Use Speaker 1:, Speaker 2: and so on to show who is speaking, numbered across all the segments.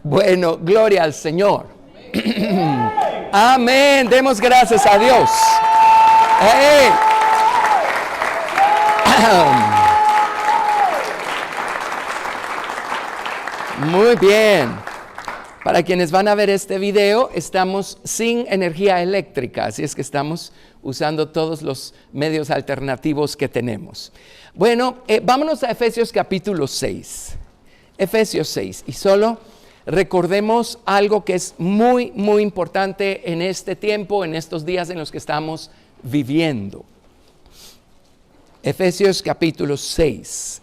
Speaker 1: Bueno, gloria al Señor. Amén. Demos gracias a Dios. Hey. Muy bien. Para quienes van a ver este video, estamos sin energía eléctrica, así es que estamos usando todos los medios alternativos que tenemos. Bueno, vámonos a Efesios capítulo 6. Efesios 6. Y solo recordemos algo que es muy, muy importante en este tiempo, en estos días en los que estamos viviendo. Efesios capítulo 6,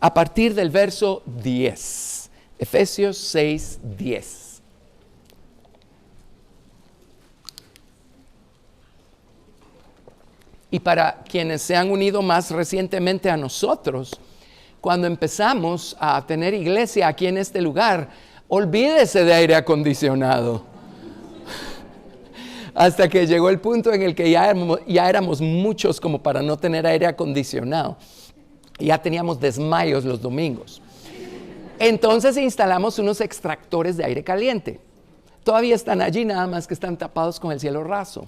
Speaker 1: a partir del verso 10. Efesios 6, 10. Y para quienes se han unido más recientemente a nosotros, cuando empezamos a tener iglesia aquí en este lugar, olvídese de aire acondicionado. Hasta que llegó el punto en el que ya éramos muchos como para no tener aire acondicionado. Ya teníamos desmayos los domingos. Entonces instalamos unos extractores de aire caliente. Todavía están allí, nada más que están tapados con el cielo raso.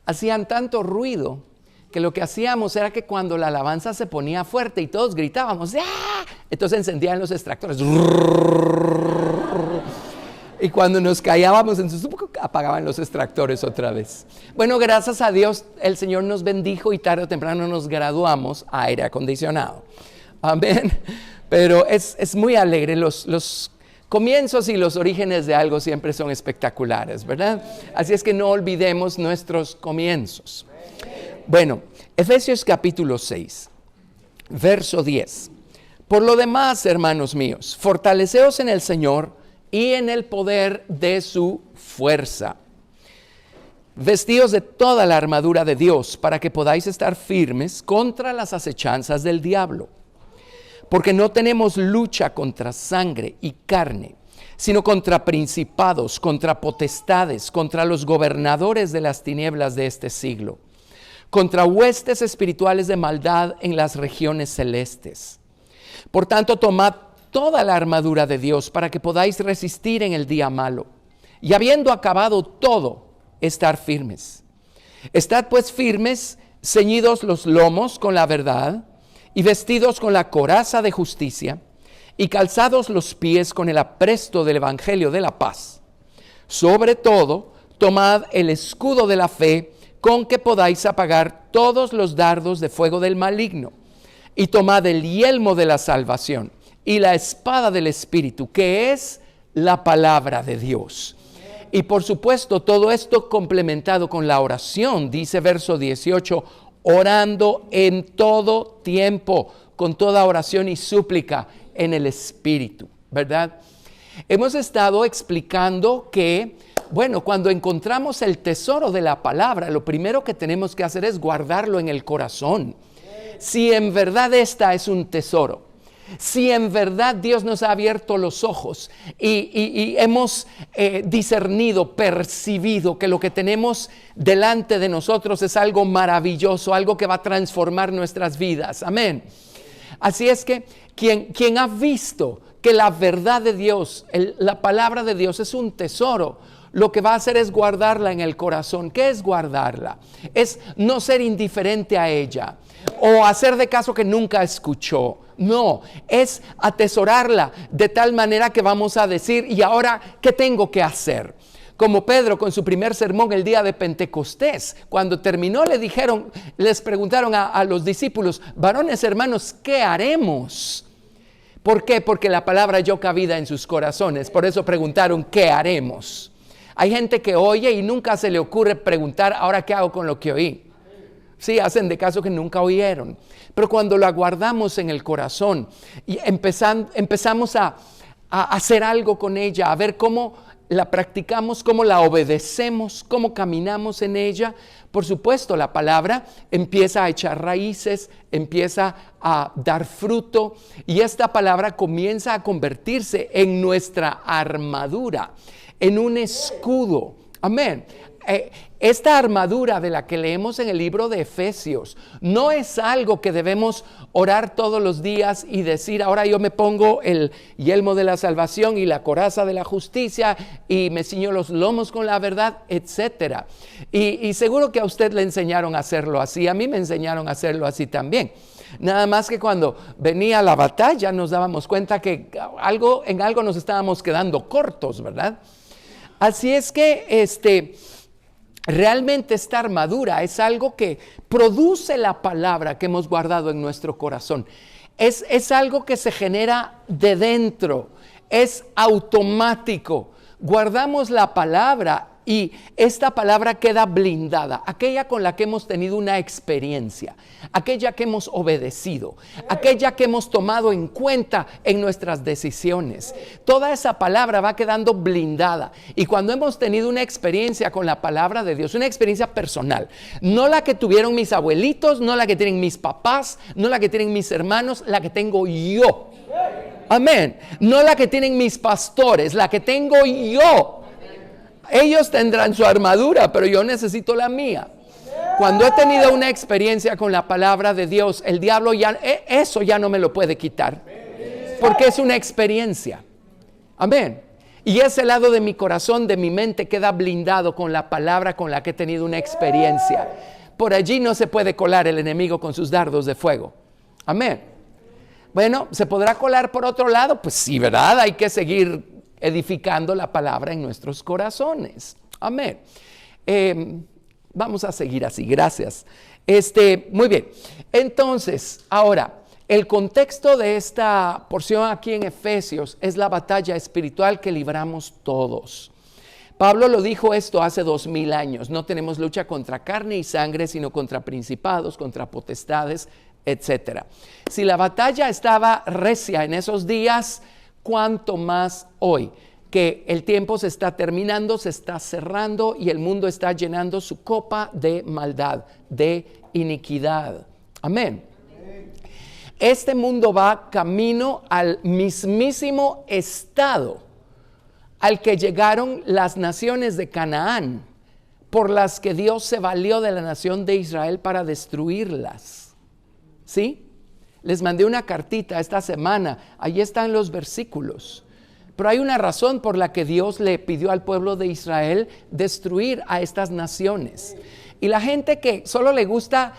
Speaker 1: Hacían tanto ruido que lo que hacíamos era que cuando la alabanza se ponía fuerte y todos gritábamos, ¡ah!, entonces encendían los extractores. Y cuando nos callábamos, entonces apagaban los extractores otra vez. Bueno, gracias a Dios, el Señor nos bendijo y tarde o temprano nos graduamos a aire acondicionado. Amén. Pero es muy alegre. Los comienzos y los orígenes de algo siempre son espectaculares, ¿verdad? Así es que no olvidemos nuestros comienzos. Bueno, Efesios capítulo 6, verso 10. Por lo demás, hermanos míos, fortaleceos en el Señor y en el poder de su fuerza. Vestíos de toda la armadura de Dios para que podáis estar firmes contra las acechanzas del diablo. Porque no tenemos lucha contra sangre y carne, sino contra principados, contra potestades, contra los gobernadores de las tinieblas de este siglo, contra huestes espirituales de maldad en las regiones celestes. Por tanto, tomad toda la armadura de Dios para que podáis resistir en el día malo, y habiendo acabado todo, estar firmes. Estad pues firmes, ceñidos los lomos con la verdad, y vestidos con la coraza de justicia, y calzados los pies con el apresto del evangelio de la paz. Sobre todo, tomad el escudo de la fe, con que podáis apagar todos los dardos de fuego del maligno, y tomad el yelmo de la salvación, y la espada del Espíritu, que es la palabra de Dios. Y por supuesto, todo esto complementado con la oración, dice verso 18, orando en todo tiempo, con toda oración y súplica en el Espíritu, ¿verdad? Hemos estado explicando que, bueno, cuando encontramos el tesoro de la palabra, lo primero que tenemos que hacer es guardarlo en el corazón. Si en verdad esta es un tesoro, si en verdad Dios nos ha abierto los ojos y hemos discernido, percibido que lo que tenemos delante de nosotros es algo maravilloso, algo que va a transformar nuestras vidas. Amén. Así es que quien ha visto que la verdad de Dios, la palabra de Dios es un tesoro, lo que va a hacer es guardarla en el corazón. ¿Qué es guardarla? Es no ser indiferente a ella o hacer de caso que nunca escuchó. No, es atesorarla de tal manera que vamos a decir, ¿y ahora qué tengo que hacer? Como Pedro con su primer sermón el día de Pentecostés, cuando terminó les preguntaron a los discípulos, varones hermanos, ¿qué haremos? ¿Por qué? Porque la palabra halló cabida en sus corazones, por eso preguntaron, ¿qué haremos? Hay gente que oye y nunca se le ocurre preguntar, ¿ahora qué hago con lo que oí? Sí, hacen de caso que nunca oyeron. Pero cuando la guardamos en el corazón y empezamos a hacer algo con ella, a ver cómo la practicamos, cómo la obedecemos, cómo caminamos en ella, por supuesto la palabra empieza a echar raíces, empieza a dar fruto y esta palabra comienza a convertirse en nuestra armadura, en un escudo. Amén. esta armadura de la que leemos en el libro de Efesios no es algo que debemos orar todos los días y decir, ahora yo me pongo el yelmo de la salvación y la coraza de la justicia y me ciño los lomos con la verdad, etcétera. Y seguro que a usted le enseñaron a hacerlo así, a mí me enseñaron a hacerlo así también. Nada más que cuando venía la batalla nos dábamos cuenta que en algo nos estábamos quedando cortos, ¿verdad? Así es que realmente esta armadura es algo que produce la palabra que hemos guardado en nuestro corazón. Es algo que se genera de dentro, es automático. Guardamos la palabra y esta palabra queda blindada, aquella con la que hemos tenido una experiencia, aquella que hemos obedecido, aquella que hemos tomado en cuenta en nuestras decisiones. Toda esa palabra va quedando blindada. Y cuando hemos tenido una experiencia con la palabra de Dios, una experiencia personal, no la que tuvieron mis abuelitos, no la que tienen mis papás, no la que tienen mis hermanos, la que tengo yo. Amén. No la que tienen mis pastores, la que tengo yo. Ellos tendrán su armadura, pero yo necesito la mía. Cuando he tenido una experiencia con la palabra de Dios, el diablo eso ya no me lo puede quitar, porque es una experiencia. Amén. Y ese lado de mi corazón, de mi mente, queda blindado con la palabra con la que he tenido una experiencia. Por allí no se puede colar el enemigo con sus dardos de fuego. Amén. Bueno, ¿se podrá colar por otro lado? Pues sí, ¿verdad? Hay que seguir edificando la palabra en nuestros corazones. Amén. Vamos a seguir así, gracias. Muy bien. Entonces, ahora, el contexto de esta porción aquí en Efesios es la batalla espiritual que libramos todos. Pablo lo dijo esto hace 2000 años. No tenemos lucha contra carne y sangre, sino contra principados, contra potestades, etc. Si la batalla estaba recia en esos días, cuánto más hoy, que el tiempo se está terminando, se está cerrando y el mundo está llenando su copa de maldad, de iniquidad. Amén. Este mundo va camino al mismísimo estado al que llegaron las naciones de Canaán, por las que Dios se valió de la nación de Israel para destruirlas. ¿Sí? Les mandé una cartita esta semana, ahí están los versículos. Pero hay una razón por la que Dios le pidió al pueblo de Israel destruir a estas naciones. Y la gente que solo le gusta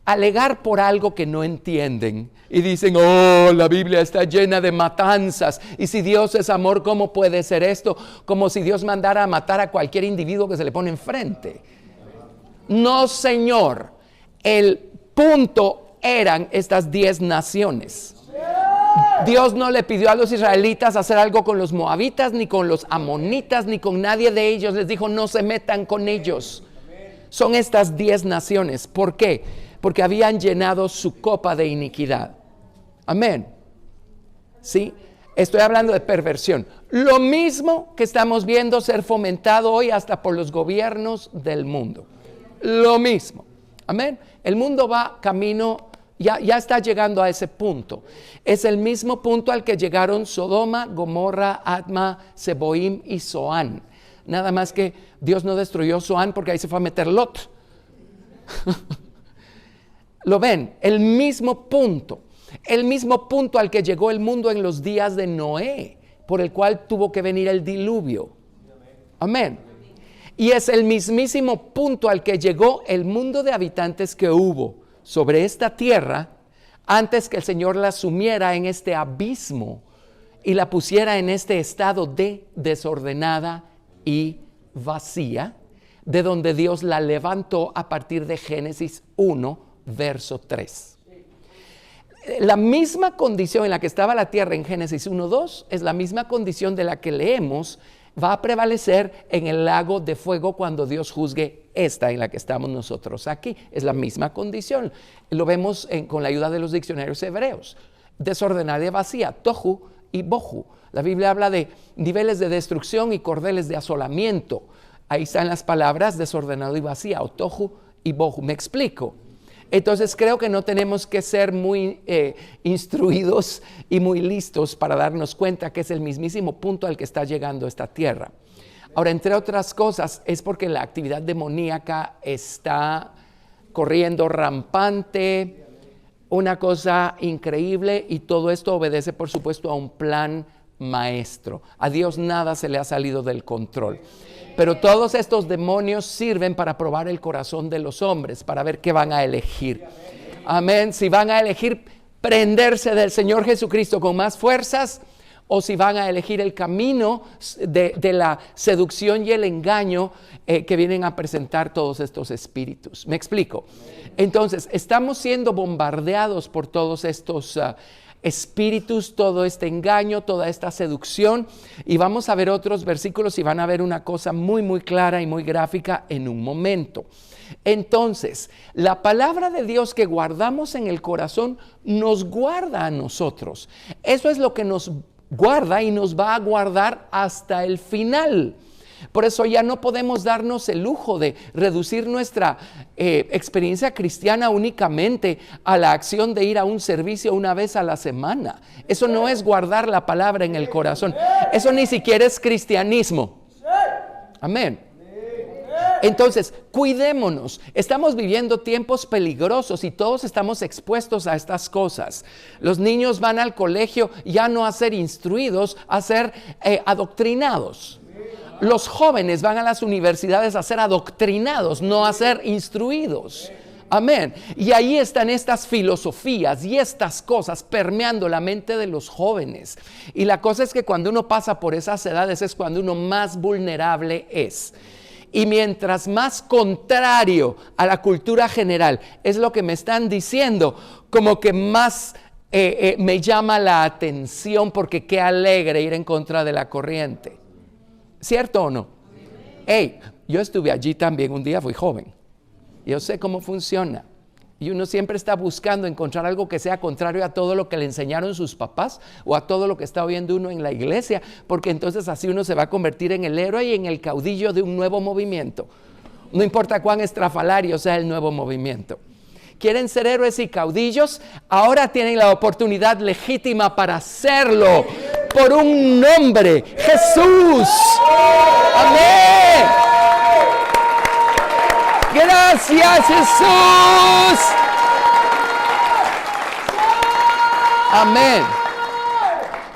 Speaker 1: alegar por algo que no entienden y dicen, oh, la Biblia está llena de matanzas, y si Dios es amor, ¿cómo puede ser esto? Como si Dios mandara a matar a cualquier individuo que se le pone enfrente. No, Señor, el punto eran estas 10 naciones. Dios no le pidió a los israelitas hacer algo con los moabitas, ni con los amonitas, ni con nadie de ellos. Les dijo, no se metan con ellos. Son estas 10 naciones. ¿Por qué? Porque habían llenado su copa de iniquidad. Amén. ¿Sí? Estoy hablando de perversión. Lo mismo que estamos viendo ser fomentado hoy hasta por los gobiernos del mundo. Lo mismo. Amén. El mundo va camino, ya está llegando a ese punto. Es el mismo punto al que llegaron Sodoma, Gomorra, Adma, Seboim y Zoán. Nada más que Dios no destruyó Zoán porque ahí se fue a meter Lot. ¿Lo ven? El mismo punto al que llegó el mundo en los días de Noé, por el cual tuvo que venir el diluvio. Amén. Y es el mismísimo punto al que llegó el mundo de habitantes que hubo sobre esta tierra antes que el Señor la sumiera en este abismo y la pusiera en este estado de desordenada y vacía, de donde Dios la levantó a partir de Génesis 1, verso 3. La misma condición en la que estaba la tierra en Génesis 1:2 es la misma condición de la que leemos va a prevalecer en el lago de fuego cuando Dios juzgue esta en la que estamos nosotros aquí. Es la misma condición. Lo vemos con la ayuda de los diccionarios hebreos. Desordenada y vacía, tohu y bohu. La Biblia habla de niveles de destrucción y cordeles de asolamiento. Ahí están las palabras desordenado y vacía, o tohu y bohu. ¿Me explico? Entonces creo que no tenemos que ser muy instruidos y muy listos para darnos cuenta que es el mismísimo punto al que está llegando esta tierra. Ahora, entre otras cosas, es porque la actividad demoníaca está corriendo rampante, una cosa increíble, y todo esto obedece, por supuesto, a un plan maestro. A Dios nada se le ha salido del control. Pero todos estos demonios sirven para probar el corazón de los hombres, para ver qué van a elegir. Amén. Si van a elegir prenderse del Señor Jesucristo con más fuerzas, o si van a elegir el camino de la seducción y el engaño que vienen a presentar todos estos espíritus. ¿Me explico? Entonces, estamos siendo bombardeados por todos estos espíritus, todo este engaño, toda esta seducción, y vamos a ver otros versículos y van a ver una cosa muy, muy clara y muy gráfica en un momento. Entonces, la palabra de Dios que guardamos en el corazón nos guarda a nosotros. Eso es lo que nos guarda y nos va a guardar hasta el final. Por eso ya no podemos darnos el lujo de reducir nuestra experiencia cristiana únicamente a la acción de ir a un servicio una vez a la semana. Eso no es guardar la palabra en el corazón. Eso ni siquiera es cristianismo. Amén. Entonces, cuidémonos. Estamos viviendo tiempos peligrosos y todos estamos expuestos a estas cosas. Los niños van al colegio ya no a ser instruidos, a ser adoctrinados. Los jóvenes van a las universidades a ser adoctrinados, no a ser instruidos. Amén. Y ahí están estas filosofías y estas cosas permeando la mente de los jóvenes. Y la cosa es que cuando uno pasa por esas edades es cuando uno más vulnerable es. Y mientras más contrario a la cultura general es lo que me están diciendo, como que más me llama la atención, porque qué alegre ir en contra de la corriente. ¿Cierto o no? Hey, yo estuve allí también un día, fui joven. Yo sé cómo funciona. Y uno siempre está buscando encontrar algo que sea contrario a todo lo que le enseñaron sus papás o a todo lo que está oyendo uno en la iglesia, porque entonces así uno se va a convertir en el héroe y en el caudillo de un nuevo movimiento. No importa cuán estrafalario sea el nuevo movimiento. ¿Quieren ser héroes y caudillos? Ahora tienen la oportunidad legítima para hacerlo por un nombre, Jesús. Amén. Gracias, Jesús. Amén.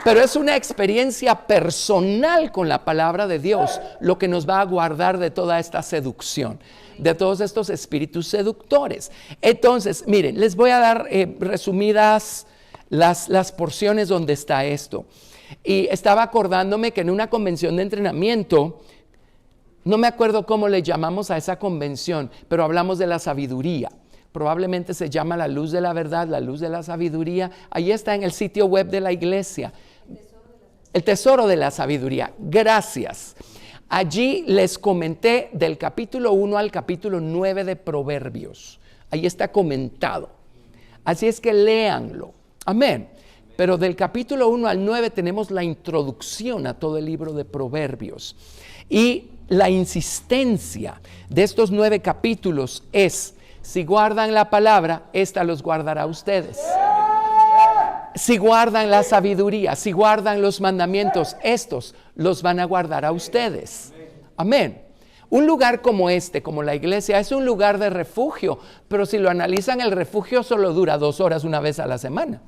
Speaker 1: Pero es una experiencia personal con la palabra de Dios lo que nos va a guardar de toda esta seducción, de todos estos espíritus seductores. Entonces, miren, les voy a dar resumidas las porciones donde está esto. Y estaba acordándome que en una convención de entrenamiento, no me acuerdo cómo le llamamos a esa convención, pero hablamos de la sabiduría. Probablemente se llama la luz de la verdad, la luz de la sabiduría. Ahí está en el sitio web de la iglesia. El tesoro de la sabiduría. Gracias. Allí les comenté del capítulo 1 al capítulo 9 de Proverbios. Ahí está comentado. Así es que léanlo. Amén. Pero del capítulo 1 al 9 tenemos la introducción a todo el libro de Proverbios. Y la insistencia de estos 9 capítulos es: si guardan la palabra, esta los guardará a ustedes. Si guardan la sabiduría, si guardan los mandamientos, estos los van a guardar a ustedes. Amén. Un lugar como este, como la iglesia, es un lugar de refugio, pero si lo analizan, el refugio solo dura 2 horas una vez a la semana.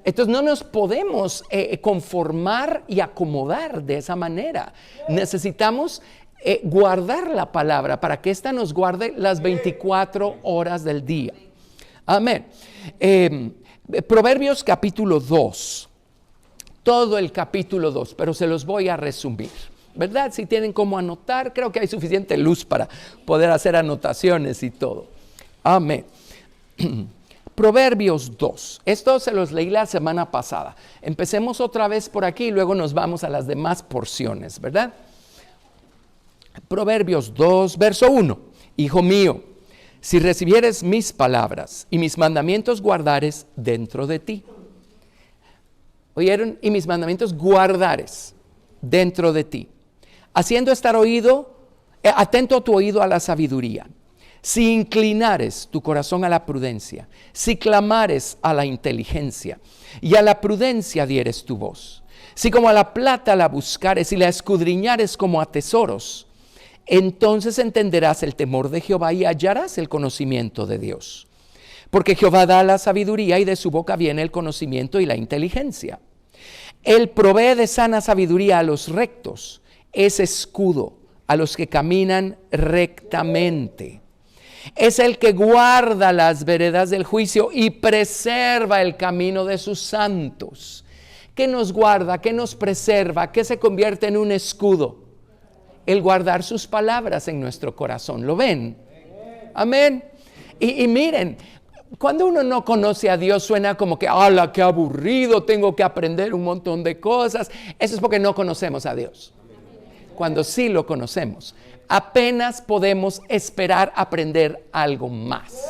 Speaker 1: Entonces no nos podemos conformar y acomodar de esa manera. Necesitamos guardar la palabra para que ésta nos guarde las 24 horas del día. Amén. Proverbios capítulo 2. Todo el capítulo 2, pero se los voy a resumir. ¿Verdad? Si tienen cómo anotar, creo que hay suficiente luz para poder hacer anotaciones y todo. Amén. Proverbios 2. Esto se los leí la semana pasada. Empecemos otra vez por aquí y luego nos vamos a las demás porciones, ¿verdad? Proverbios 2, verso 1. Hijo mío, si recibieres mis palabras y mis mandamientos guardares dentro de ti. ¿Oyeron? Y mis mandamientos guardares dentro de ti. Haciendo estar atento tu oído a la sabiduría. Si inclinares tu corazón a la prudencia, si clamares a la inteligencia y a la prudencia dieres tu voz, Si como a la plata la buscares y la escudriñares como a tesoros, entonces entenderás el temor de Jehová y hallarás el conocimiento de Dios. Porque Jehová da la sabiduría y de su boca viene el conocimiento y la inteligencia. Él provee de sana sabiduría a los rectos, es escudo a los que caminan rectamente. Es el que guarda las veredas del juicio y preserva el camino de sus santos. ¿Qué nos guarda? ¿Qué nos preserva? ¿Qué se convierte en un escudo? El guardar sus palabras en nuestro corazón. ¿Lo ven? Amén. Y miren, cuando uno no conoce a Dios suena como que, ¡hala, qué aburrido! Tengo que aprender un montón de cosas. Eso es porque no conocemos a Dios. Cuando sí lo conocemos, apenas podemos esperar aprender algo más.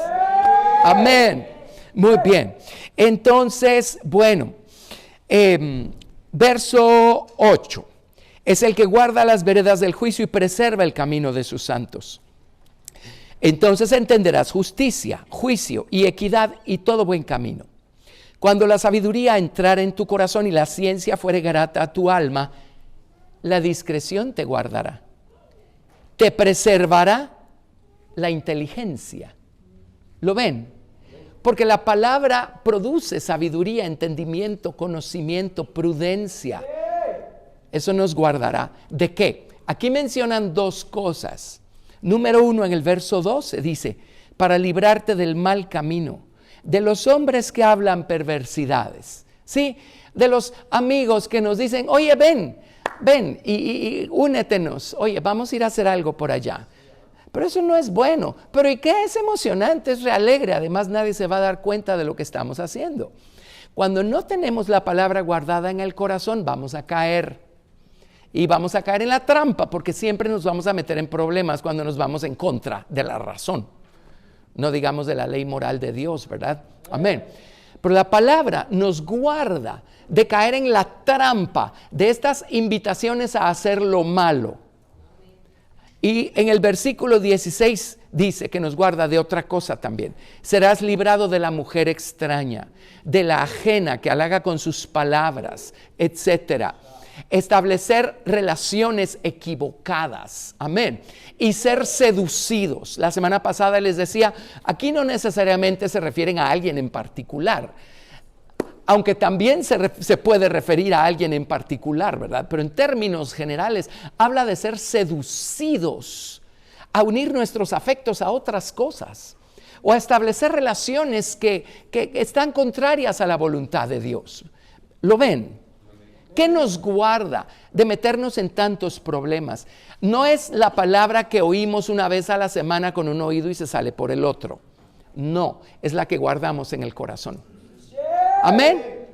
Speaker 1: Amén. Muy bien. Entonces, bueno, verso 8. Es el que guarda las veredas del juicio y preserva el camino de sus santos. Entonces entenderás justicia, juicio y equidad y todo buen camino. Cuando la sabiduría entrara en tu corazón y la ciencia fuere grata a tu alma, la discreción te guardará. Te preservará la inteligencia. ¿Lo ven? Porque la palabra produce sabiduría, entendimiento, conocimiento, prudencia. Eso nos guardará. ¿De qué? Aquí mencionan dos cosas. Número 1, en el verso 12 dice, para librarte del mal camino, de los hombres que hablan perversidades, ¿sí? De los amigos que nos dicen, oye, ven y únetenos, oye, vamos a ir a hacer algo por allá. Pero eso no es bueno. Pero ¿y qué? Es emocionante, es realegre. Además, nadie se va a dar cuenta de lo que estamos haciendo. Cuando no tenemos la palabra guardada en el corazón, vamos a caer. Y vamos a caer en la trampa, porque siempre nos vamos a meter en problemas cuando nos vamos en contra de la razón. No digamos de la ley moral de Dios, ¿verdad? Amén. Pero la palabra nos guarda de caer en la trampa de estas invitaciones a hacer lo malo. Y en el versículo 16 dice que nos guarda de otra cosa también. Serás librado de la mujer extraña, de la ajena que halaga con sus palabras, etcétera. Establecer relaciones equivocadas, amén, y ser seducidos. La semana pasada les decía, aquí no necesariamente se refieren a alguien en particular, aunque también se puede referir a alguien en particular, ¿verdad? Pero en términos generales habla de ser seducidos, a unir nuestros afectos a otras cosas, o a establecer relaciones que están contrarias a la voluntad de Dios. ¿Lo ven? ¿Qué nos guarda de meternos en tantos problemas? No es la palabra que oímos una vez a la semana con un oído y se sale por el otro. No, es la que guardamos en el corazón. Amén.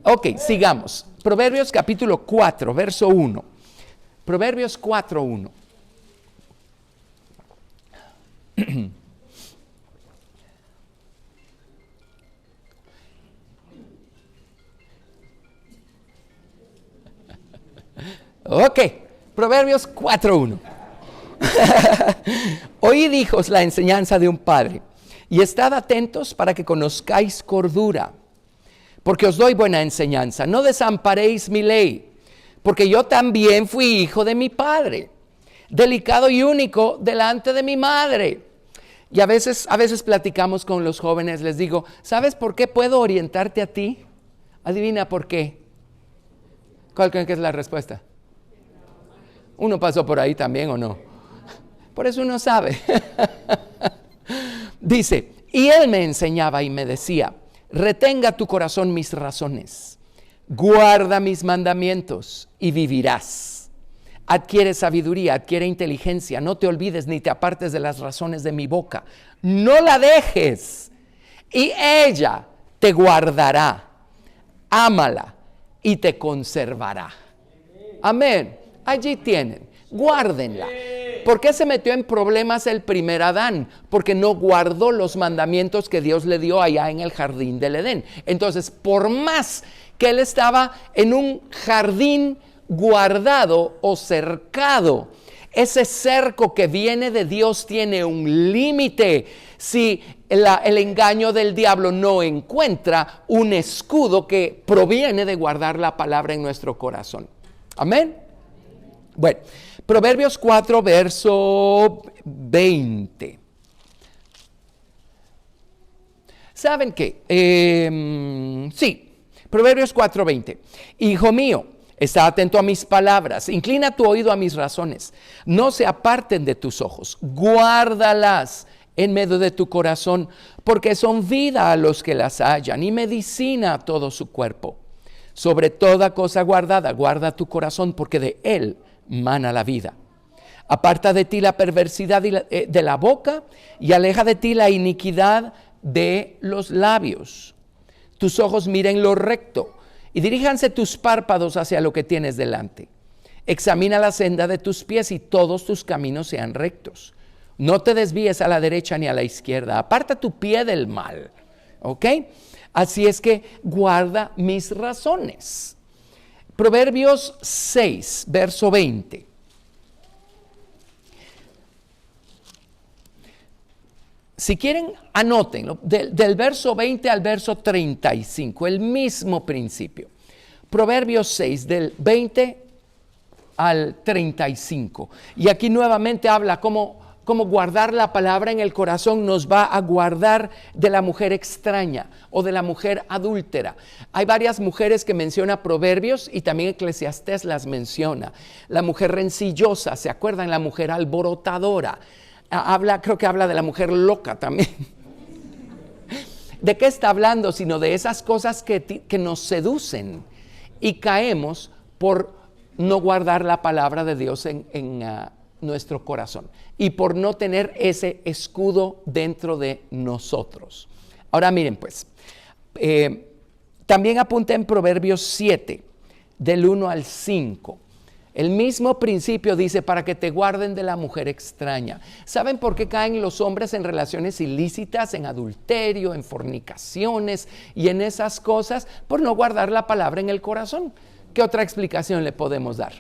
Speaker 1: Ok, sigamos. Proverbios capítulo 4, verso 1. Proverbios 4, 1. Ok, Proverbios 4:1. Oíd, hijos, la enseñanza de un padre, y estad atentos para que conozcáis cordura, porque os doy buena enseñanza. No desamparéis mi ley, porque yo también fui hijo de mi padre, delicado y único delante de mi madre. Y a veces platicamos con los jóvenes, les digo, ¿sabes por qué puedo orientarte a ti? Adivina por qué. ¿Cuál creen que es la respuesta? Uno pasó por ahí también, ¿o no? Por eso uno sabe. Dice, y él me enseñaba y me decía, retenga tu corazón mis razones, guarda mis mandamientos y vivirás. Adquiere sabiduría, adquiere inteligencia, no te olvides ni te apartes de las razones de mi boca. No la dejes y ella te guardará. Ámala y te conservará. Amén. Allí tienen, guárdenla. ¿Por qué se metió en problemas el primer Adán? Porque no guardó los mandamientos que Dios le dio allá en el jardín del Edén. Entonces, por más que él estaba en un jardín guardado o cercado, ese cerco que viene de Dios tiene un límite. Si el engaño del diablo no encuentra un escudo que proviene de guardar la palabra en nuestro corazón. Amén. Bueno, Proverbios 4, verso 20. ¿Saben qué? Sí, Proverbios 4, 20. Hijo mío, está atento a mis palabras, inclina tu oído a mis razones, no se aparten de tus ojos, guárdalas en medio de tu corazón, porque son vida a los que las hallan y medicina a todo su cuerpo. Sobre toda cosa guardada, guarda tu corazón, porque de él mana la vida. Aparta de ti la perversidad de la boca y aleja de ti la iniquidad de los labios. Tus ojos miren lo recto y diríjanse tus párpados hacia lo que tienes delante. Examina la senda de tus pies y todos tus caminos sean rectos. No te desvíes a la derecha ni a la izquierda. Aparta tu pie del mal. ¿Ok? Así es que guarda mis razones. Proverbios 6, verso 20. Si quieren, anótenlo, del verso 20 al verso 35, el mismo principio. Proverbios 6, del 20 al 35. Y aquí nuevamente habla cómo guardar la palabra en el corazón nos va a guardar de la mujer extraña o de la mujer adúltera. Hay varias mujeres que menciona Proverbios y también Eclesiastés las menciona. La mujer rencillosa, ¿se acuerdan? La mujer alborotadora. Creo que habla de la mujer loca también. ¿De qué está hablando? Sino de esas cosas que nos seducen y caemos por no guardar la palabra de Dios en nuestro corazón y por no tener ese escudo dentro de nosotros. Ahora miren pues, también apunté en Proverbios 7, del 1 al 5. El mismo principio dice, para que te guarden de la mujer extraña. ¿Saben por qué caen los hombres en relaciones ilícitas, en adulterio, en fornicaciones y en esas cosas? Por no guardar la palabra en el corazón. ¿Qué otra explicación le podemos dar?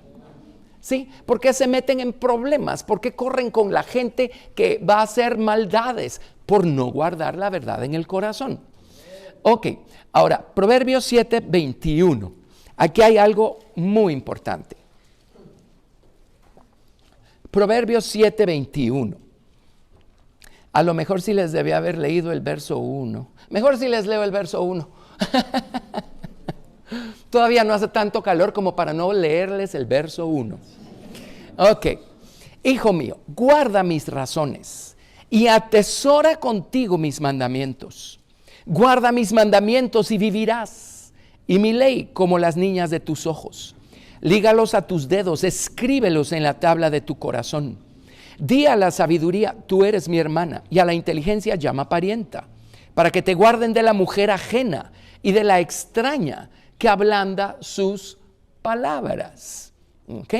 Speaker 1: ¿Sí? ¿Por qué se meten en problemas? ¿Por qué corren con la gente que va a hacer maldades? Por no guardar la verdad en el corazón. Ok, ahora, Proverbios 7, 21. Aquí hay algo muy importante. Proverbios 7, 21. A lo mejor sí les debía haber leído el verso 1. Mejor si les leo el verso 1. Todavía no hace tanto calor como para no leerles el verso 1. Ok. Hijo mío, guarda mis razones y atesora contigo mis mandamientos. Guarda mis mandamientos y vivirás, y mi ley como las niñas de tus ojos. Lígalos a tus dedos, escríbelos en la tabla de tu corazón. Di a la sabiduría, tú eres mi hermana, y a la inteligencia llama parienta, para que te guarden de la mujer ajena y de la extraña que ablanda sus palabras. ¿Ok?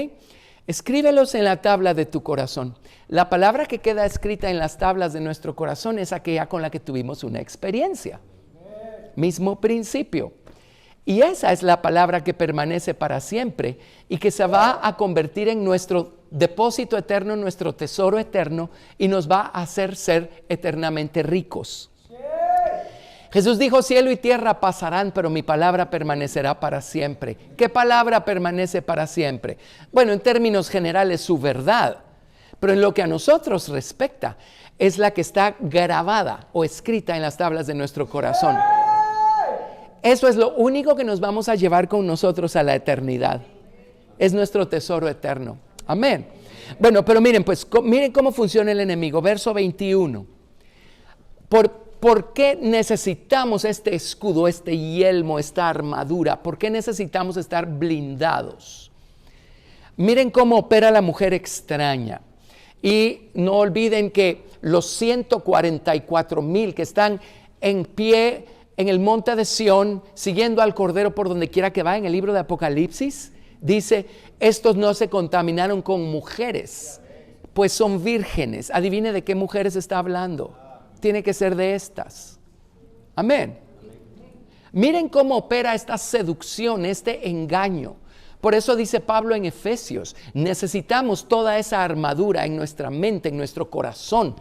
Speaker 1: Escríbelos en la tabla de tu corazón. La palabra que queda escrita en las tablas de nuestro corazón es aquella con la que tuvimos una experiencia. Mismo principio. Y esa es la palabra que permanece para siempre y que se va a convertir en nuestro depósito eterno, nuestro tesoro eterno, y nos va a hacer ser eternamente ricos. Jesús dijo, cielo y tierra pasarán, pero mi palabra permanecerá para siempre. ¿Qué palabra permanece para siempre? Bueno, en términos generales, su verdad. Pero en lo que a nosotros respecta, es la que está grabada o escrita en las tablas de nuestro corazón. Eso es lo único que nos vamos a llevar con nosotros a la eternidad. Es nuestro tesoro eterno. Amén. Bueno, pero miren, pues, miren cómo funciona el enemigo. Verso 21. ¿Por qué necesitamos este escudo, este yelmo, esta armadura? ¿Por qué necesitamos estar blindados? Miren cómo opera la mujer extraña. Y no olviden que los 144,000 que están en pie en el monte de Sión, siguiendo al Cordero por donde quiera que va, en el libro de Apocalipsis, dice, estos no se contaminaron con mujeres, pues son vírgenes. Adivine de qué mujeres está hablando. Tiene que ser de estas. Amén. Miren cómo opera esta seducción, este engaño. Por eso dice Pablo en Efesios, necesitamos toda esa armadura en nuestra mente, en nuestro corazón,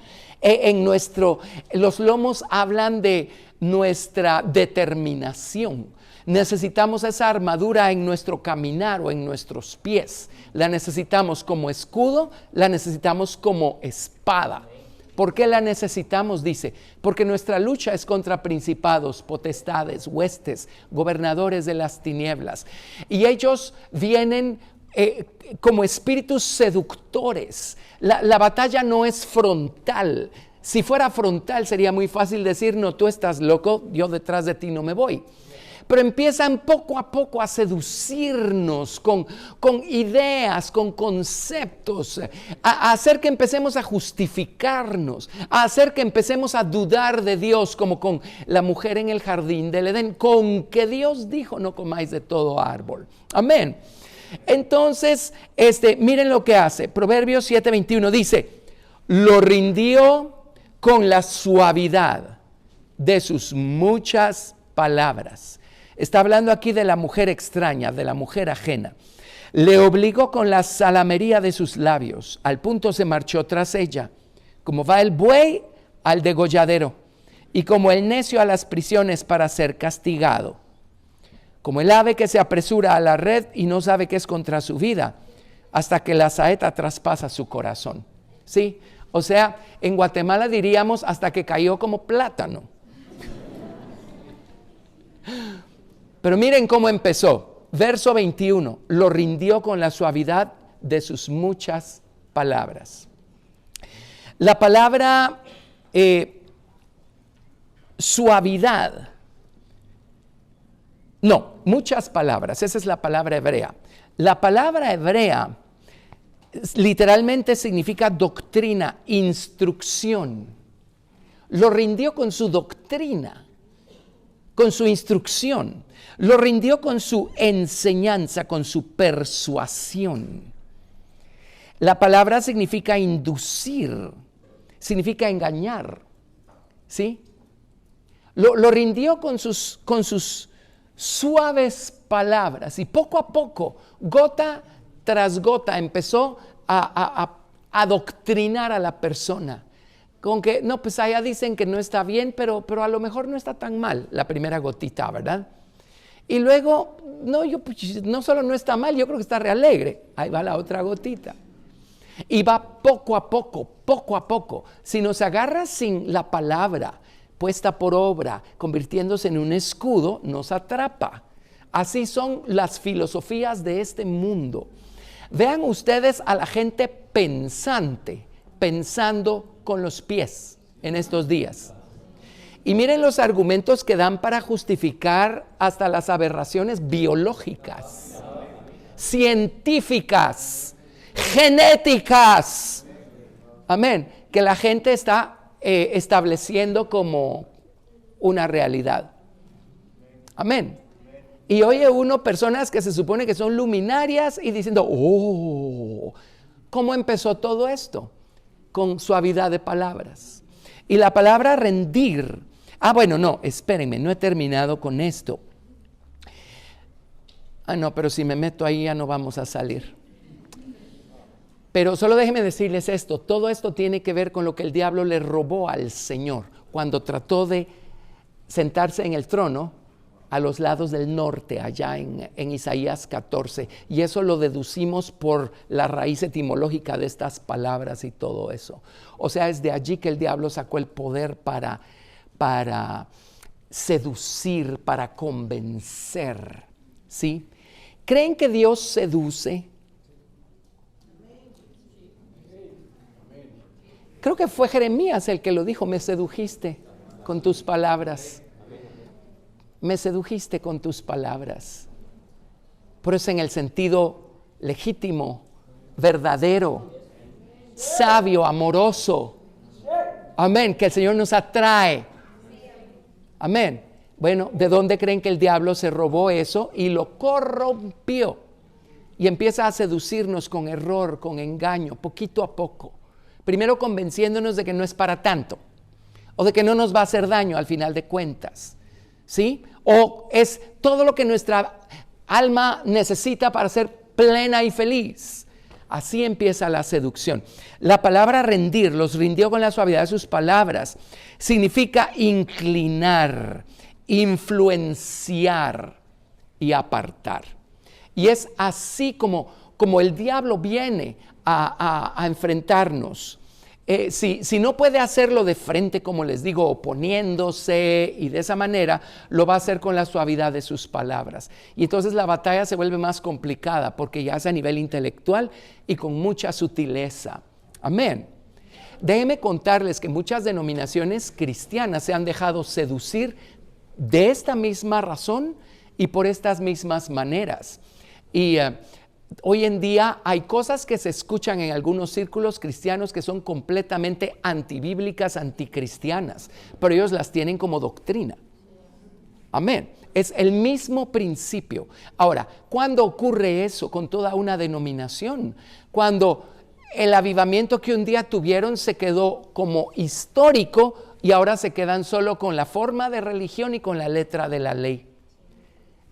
Speaker 1: los lomos hablan de nuestra determinación. Necesitamos esa armadura en nuestro caminar o en nuestros pies. La necesitamos como escudo, la necesitamos como espada. ¿Por qué la necesitamos? Dice, porque nuestra lucha es contra principados, potestades, huestes, gobernadores de las tinieblas. Y ellos vienen como espíritus seductores. La batalla no es frontal. Si fuera frontal sería muy fácil decir, no, tú estás loco, yo detrás de ti no me voy. Pero empiezan poco a poco a seducirnos con ideas, con conceptos, a hacer que empecemos a justificarnos, a hacer que empecemos a dudar de Dios, como con la mujer en el jardín del Edén, con que Dios dijo, no comáis de todo árbol. Amén. Entonces, miren lo que hace. Proverbios 7:21 dice, lo rindió con la suavidad de sus muchas palabras. Está hablando aquí de la mujer extraña, de la mujer ajena. Le obligó con la salamería de sus labios, al punto se marchó tras ella, como va el buey al degolladero, y como el necio a las prisiones para ser castigado. Como el ave que se apresura a la red y no sabe que es contra su vida, hasta que la saeta traspasa su corazón. ¿Sí? O sea, en Guatemala diríamos hasta que cayó como plátano. Pero miren cómo empezó. Verso 21, lo rindió con la suavidad de sus muchas palabras. La palabra suavidad, no, muchas palabras, esa es la palabra hebrea. La palabra hebrea literalmente significa doctrina, instrucción. Lo rindió con su doctrina, con su instrucción. Lo rindió con su enseñanza, con su persuasión. La palabra significa inducir, significa engañar, ¿sí? Lo rindió con sus suaves palabras y poco a poco, gota tras gota, empezó a adoctrinar a la persona. Con que, no, pues allá dicen que no está bien, pero a lo mejor no está tan mal la primera gotita, ¿verdad? Y luego, no, pues, no solo no está mal, yo creo que está re alegre. Ahí va la otra gotita. Y va poco a poco. Si nos agarra sin la palabra puesta por obra, convirtiéndose en un escudo, nos atrapa. Así son las filosofías de este mundo. Vean ustedes a la gente pensante, pensando con los pies en estos días. Y miren los argumentos que dan para justificar hasta las aberraciones biológicas, científicas, genéticas. Amén. Que la gente está estableciendo como una realidad. Amén. Y oye uno personas que se supone que son luminarias y diciendo, ¿cómo empezó todo esto? Con suavidad de palabras. Y la palabra rendir. Bueno, no, espérenme, no he terminado con esto. No, pero si me meto ahí ya no vamos a salir. Pero solo déjenme decirles esto, todo esto tiene que ver con lo que el diablo le robó al Señor cuando trató de sentarse en el trono a los lados del norte, allá en Isaías 14. Y eso lo deducimos por la raíz etimológica de estas palabras y todo eso. O sea, es de allí que el diablo sacó el poder para seducir, para convencer. ¿Sí? ¿Creen que Dios seduce? Creo que fue Jeremías el que lo dijo, me sedujiste con tus palabras. Me sedujiste con tus palabras. Por eso en el sentido legítimo, verdadero, sabio, amoroso. Amén, que el Señor nos atrae. Amén. Bueno, ¿de dónde creen que el diablo se robó eso y lo corrompió? Y empieza a seducirnos con error, con engaño, poquito a poco. Primero convenciéndonos de que no es para tanto, o de que no nos va a hacer daño al final de cuentas, ¿sí? O es todo lo que nuestra alma necesita para ser plena y feliz. Así empieza la seducción. La palabra rendir, los rindió con la suavidad de sus palabras, significa inclinar, influenciar y apartar. Y es así como el diablo viene a enfrentarnos. Si no puede hacerlo de frente, como les digo, oponiéndose y de esa manera, lo va a hacer con la suavidad de sus palabras. Y entonces la batalla se vuelve más complicada porque ya es a nivel intelectual y con mucha sutileza. Amén. Déjenme contarles que muchas denominaciones cristianas se han dejado seducir de esta misma razón y por estas mismas maneras. Y hoy en día hay cosas que se escuchan en algunos círculos cristianos que son completamente antibíblicas, anticristianas, pero ellos las tienen como doctrina. Amén. Es el mismo principio. Ahora, ¿cuándo ocurre eso con toda una denominación? Cuando el avivamiento que un día tuvieron se quedó como histórico y ahora se quedan solo con la forma de religión y con la letra de la ley.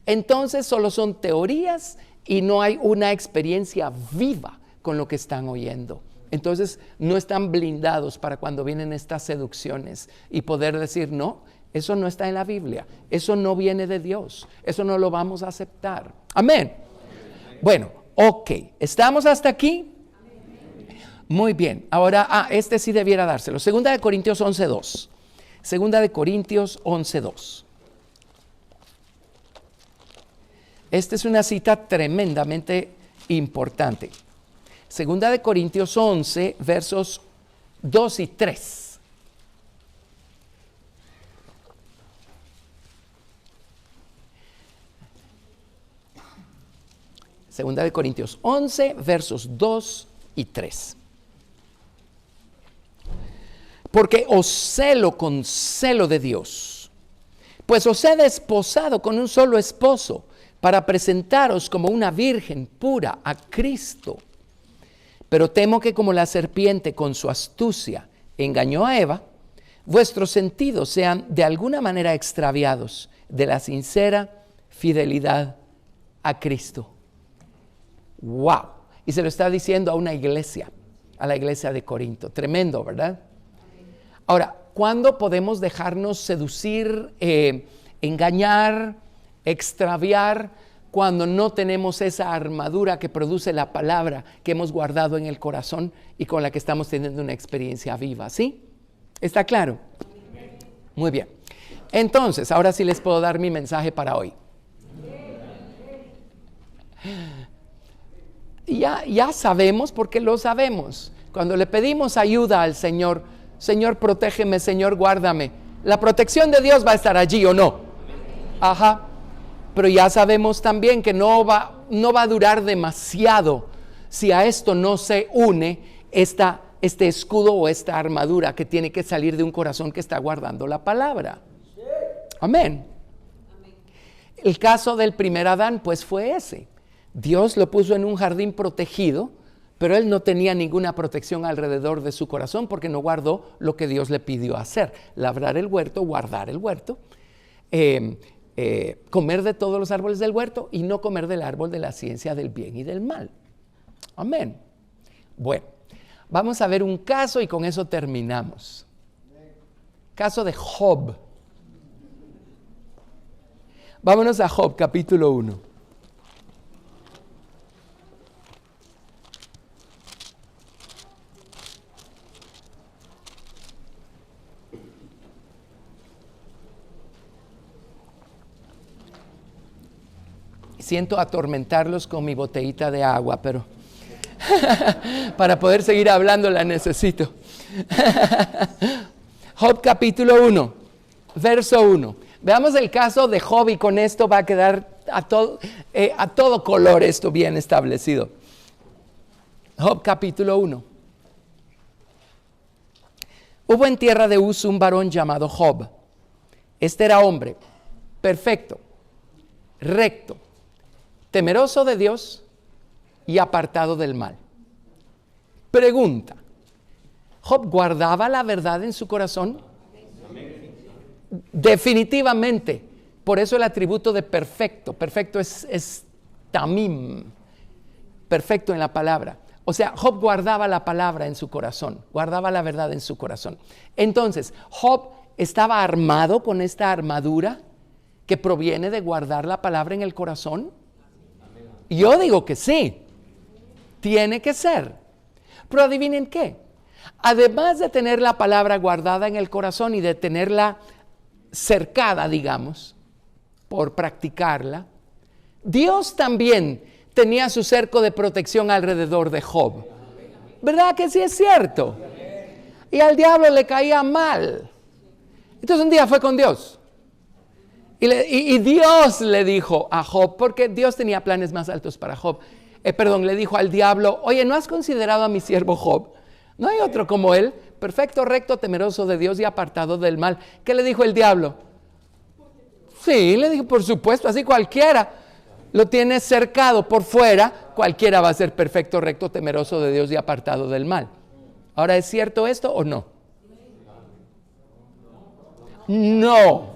Speaker 1: Entonces solo son teorías y no hay una experiencia viva con lo que están oyendo. Entonces no están blindados para cuando vienen estas seducciones y poder decir, no, eso no está en la Biblia, eso no viene de Dios, eso no lo vamos a aceptar. Amén. Bueno, ok, ¿estamos hasta aquí? Muy bien, ahora, este sí debiera dárselo. Segunda de Corintios 11:2. Segunda de Corintios 11:2. Esta es una cita tremendamente importante. Segunda de Corintios 11, versos 2 y 3. Segunda de Corintios 11, versos 2 y 3. Porque os celo con celo de Dios, pues os he desposado con un solo esposo, para presentaros como una virgen pura a Cristo. Pero temo que como la serpiente con su astucia engañó a Eva, vuestros sentidos sean de alguna manera extraviados de la sincera fidelidad a Cristo. ¡Wow! Y se lo está diciendo a una iglesia, a la iglesia de Corinto. Tremendo, ¿verdad? Ahora, ¿cuándo podemos dejarnos seducir, engañar, extraviar? Cuando no tenemos esa armadura que produce la palabra que hemos guardado en el corazón y con la que estamos teniendo una experiencia viva, ¿sí? ¿Está claro? Muy bien. Entonces, ahora sí les puedo dar mi mensaje para hoy. Ya sabemos, porque lo sabemos. Cuando le pedimos ayuda al Señor, Señor, protégeme, Señor, guárdame, la protección de Dios va a estar allí, ¿o no? Ajá. Pero ya sabemos también que no va a durar demasiado si a esto no se une este escudo o esta armadura que tiene que salir de un corazón que está guardando la palabra. Amén. El caso del primer Adán pues fue ese. Dios lo puso en un jardín protegido, pero él no tenía ninguna protección alrededor de su corazón porque no guardó lo que Dios le pidió hacer: labrar el huerto, guardar el huerto, comer de todos los árboles del huerto y no comer del árbol de la ciencia del bien y del mal. Amén. Bueno, vamos a ver un caso y con eso terminamos. Caso de Job. Vámonos a Job, capítulo 1. Siento atormentarlos con mi botellita de agua, pero para poder seguir hablando la necesito. Job capítulo 1, verso 1. Veamos el caso de Job y con esto va a quedar a todo color esto bien establecido. Job capítulo 1. Hubo en tierra de Uz un varón llamado Job. Este era hombre perfecto, recto, temeroso de Dios y apartado del mal. Pregunta: ¿Job guardaba la verdad en su corazón? Definitivamente Por eso el atributo de perfecto. Perfecto es tamim. Perfecto en la palabra. O sea, Job guardaba la palabra en su corazón. Guardaba la verdad en su corazón. Entonces, Job estaba armado con esta armadura que proviene de guardar la palabra en el corazón. Yo digo que sí. Tiene que ser. Pero adivinen qué. Además de tener la palabra guardada en el corazón y de tenerla cercada, digamos, por practicarla, Dios también tenía su cerco de protección alrededor de Job. ¿Verdad que sí es cierto? Y al diablo le caía mal. Entonces un día fue con Dios. Y Dios le dijo a Job, porque Dios tenía planes más altos para Job. Le dijo al diablo, oye, ¿no has considerado a mi siervo Job? No hay otro como él, perfecto, recto, temeroso de Dios y apartado del mal. ¿Qué le dijo el diablo? Sí, le dijo, por supuesto, así cualquiera lo tiene cercado por fuera, cualquiera va a ser perfecto, recto, temeroso de Dios y apartado del mal. Ahora, ¿es cierto esto o no? No.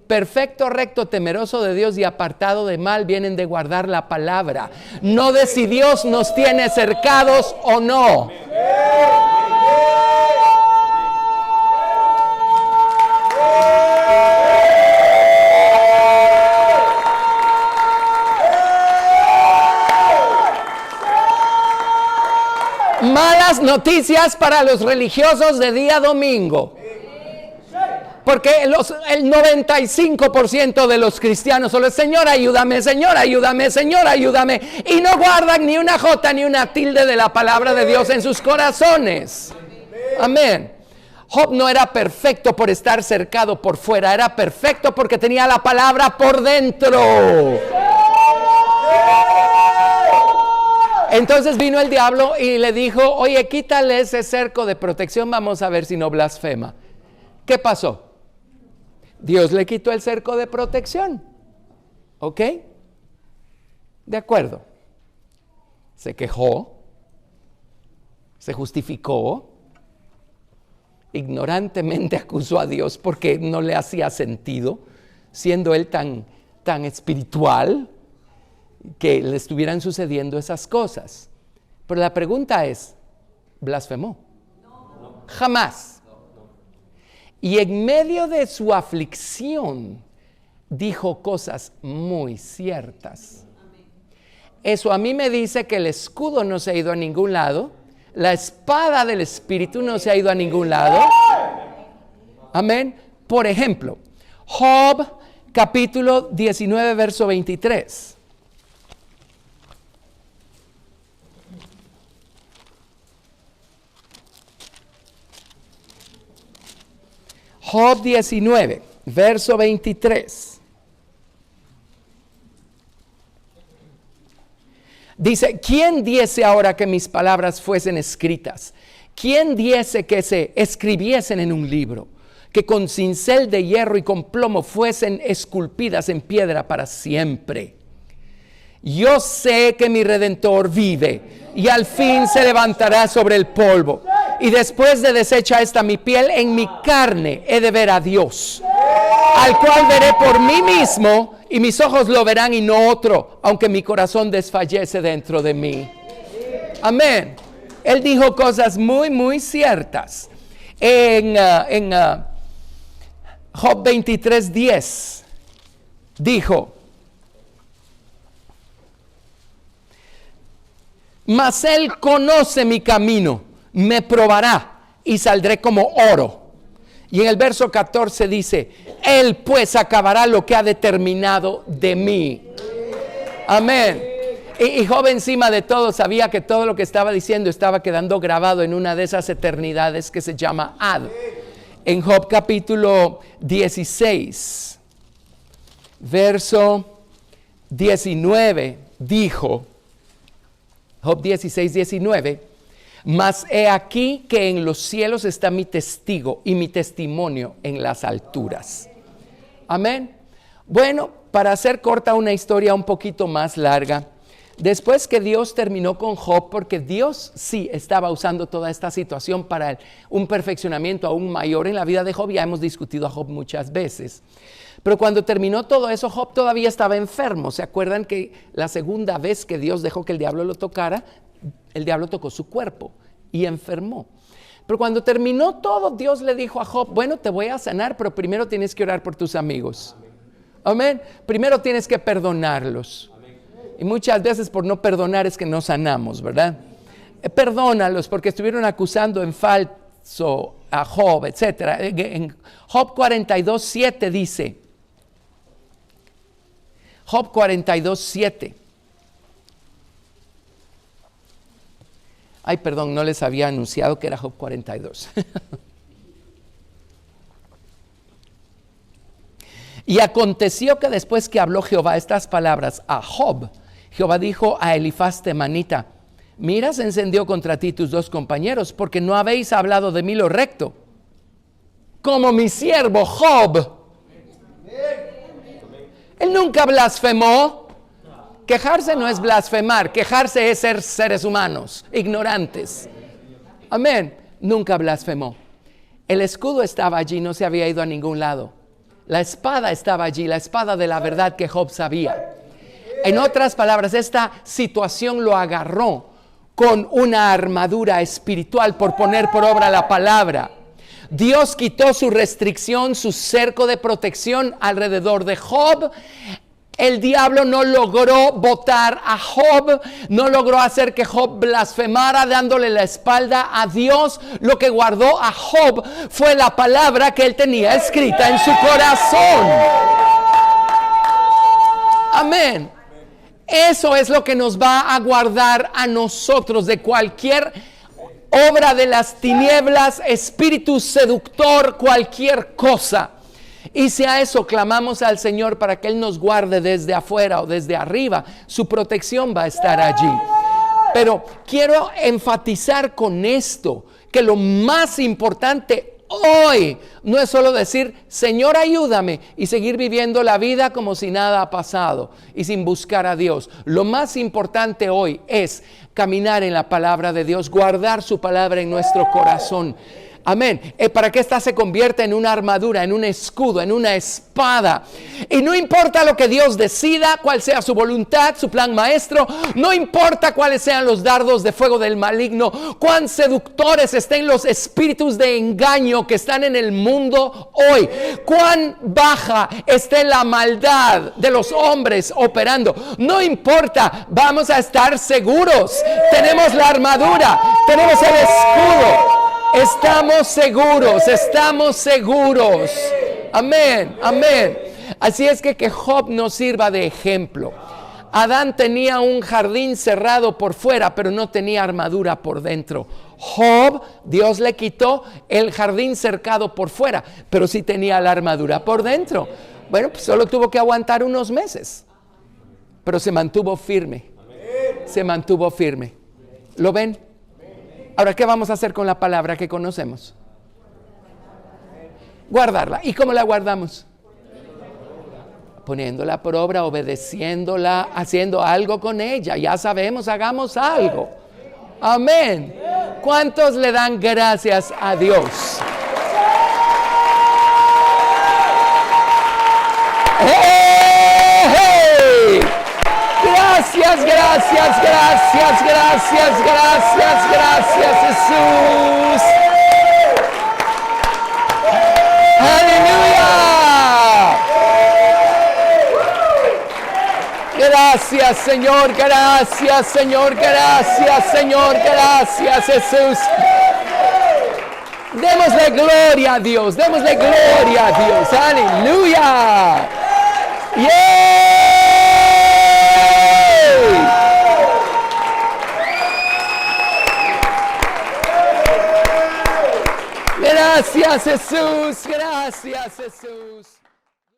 Speaker 1: Perfecto, recto, temeroso de Dios y apartado de mal vienen de guardar la palabra, no de si Dios nos tiene cercados o no. Malas noticias para los religiosos de día domingo. Porque el 95% de los cristianos solo es Señor, ayúdame, Señor, ayúdame, Señor, ayúdame. Y no guardan ni una jota ni una tilde de la palabra de Dios en sus corazones. Amén. Job no era perfecto por estar cercado por fuera, era perfecto porque tenía la palabra por dentro. Entonces vino el diablo y le dijo, oye, quítale ese cerco de protección, vamos a ver si no blasfema. ¿Qué pasó? Dios le quitó el cerco de protección. ¿Ok? De acuerdo. Se quejó, se justificó, ignorantemente acusó a Dios porque no le hacía sentido, siendo él tan espiritual, que le estuvieran sucediendo esas cosas. Pero la pregunta es, ¿blasfemó? No. Jamás. Y en medio de su aflicción, dijo cosas muy ciertas. Eso a mí me dice que el escudo no se ha ido a ningún lado, la espada del Espíritu no se ha ido a ningún lado. Amén. Por ejemplo, Job capítulo 19, verso 23. Job 19, verso 23. Dice, ¿quién diese ahora que mis palabras fuesen escritas? ¿Quién diese que se escribiesen en un libro? Que con cincel de hierro y con plomo fuesen esculpidas en piedra para siempre. Yo sé que mi Redentor vive y al fin se levantará sobre el polvo. Y después de deshecha esta mi piel, en mi carne he de ver a Dios, al cual veré por mí mismo, y mis ojos lo verán y no otro, aunque mi corazón desfallece dentro de mí. Amén. Él dijo cosas muy, muy ciertas. En Job 23:10 dijo, mas él conoce mi camino, me probará y saldré como oro. Y en el verso 14 dice, él pues acabará lo que ha determinado de mí. Amén. Y Job encima de todo sabía que todo lo que estaba diciendo estaba quedando grabado en una de esas eternidades que se llama Ad. En Job capítulo 16, verso 19, dijo, Job 16, 19, mas he aquí que en los cielos está mi testigo y mi testimonio en las alturas. Amén. Bueno, para hacer corta una historia un poquito más larga, Después que Dios terminó con Job, porque Dios sí estaba usando toda esta situación para un perfeccionamiento aún mayor en la vida de Job, ya hemos discutido a Job muchas veces. Pero cuando terminó todo eso, Job todavía estaba enfermo. ¿Se acuerdan que la segunda vez que Dios dejó que el diablo lo tocara, el diablo tocó su cuerpo y enfermó? Pero cuando terminó todo, Dios le dijo a Job, bueno, te voy a sanar, pero primero tienes que orar por tus amigos. Amén. Primero tienes que perdonarlos. Y muchas veces por no perdonar es que no sanamos, ¿verdad? Perdónalos porque estuvieron acusando en falso a Job, etc. En Job 42:7 dice, Job 42:7. Ay, perdón, no les había anunciado que era Job 42. Y aconteció que después que habló Jehová estas palabras a Job, Jehová dijo a Elifaz temanita, mira, se encendió contra ti tus dos compañeros, porque no habéis hablado de mí lo recto, como mi siervo Job. Él nunca blasfemó. Quejarse no es blasfemar, quejarse es ser seres humanos, ignorantes. Amén. Nunca blasfemó. El escudo estaba allí, no se había ido a ningún lado. La espada estaba allí, la espada de la verdad que Job sabía. En otras palabras, esta situación lo agarró con una armadura espiritual por poner por obra la palabra. Dios quitó su restricción, su cerco de protección alrededor de Job. El diablo no logró botar a Job, no logró hacer que Job blasfemara dándole la espalda a Dios. Lo que guardó a Job fue la palabra que él tenía escrita en su corazón. Amén. Eso es lo que nos va a guardar a nosotros de cualquier obra de las tinieblas, espíritu seductor, cualquier cosa. Y si a eso clamamos al Señor para que Él nos guarde desde afuera o desde arriba, su protección va a estar allí. Pero quiero enfatizar con esto que lo más importante hoy no es solo decir, Señor, ayúdame, y seguir viviendo la vida como si nada ha pasado y sin buscar a Dios. Lo más importante hoy es caminar en la palabra de Dios, guardar su palabra en nuestro corazón. Amén. Para que ésta se convierta en una armadura, en un escudo, en una espada. Y no importa lo que Dios decida, cuál sea su voluntad, su plan maestro. No importa cuáles sean los dardos de fuego del maligno. Cuán seductores estén los espíritus de engaño que están en el mundo hoy. Cuán baja esté la maldad de los hombres operando. No importa, vamos a estar seguros. Tenemos la armadura, tenemos el escudo. Estamos seguros. Amén, amén. Así es que Job nos sirva de ejemplo. Adán tenía un jardín cerrado por fuera, pero no tenía armadura por dentro. Job, Dios le quitó el jardín cercado por fuera, pero sí tenía la armadura por dentro. Bueno, pues solo tuvo que aguantar unos meses, pero se mantuvo firme. Se mantuvo firme. ¿Lo ven? Ahora, ¿qué vamos a hacer con la palabra que conocemos? Guardarla. ¿Y cómo la guardamos? Poniéndola por obra, obedeciéndola, haciendo algo con ella. Ya sabemos, hagamos algo. Amén. ¿Cuántos le dan gracias a Dios? ¡Hey! ¡Hey! Gracias, gracias, gracias, gracias, gracias, gracias, Jesús. Aleluya. Gracias, Señor, gracias, Señor, gracias, Señor, gracias, Jesús. Démosle gloria a Dios, démosle gloria a Dios. Aleluya. ¡Yeah! Gracias, Jesús. Gracias, Jesús.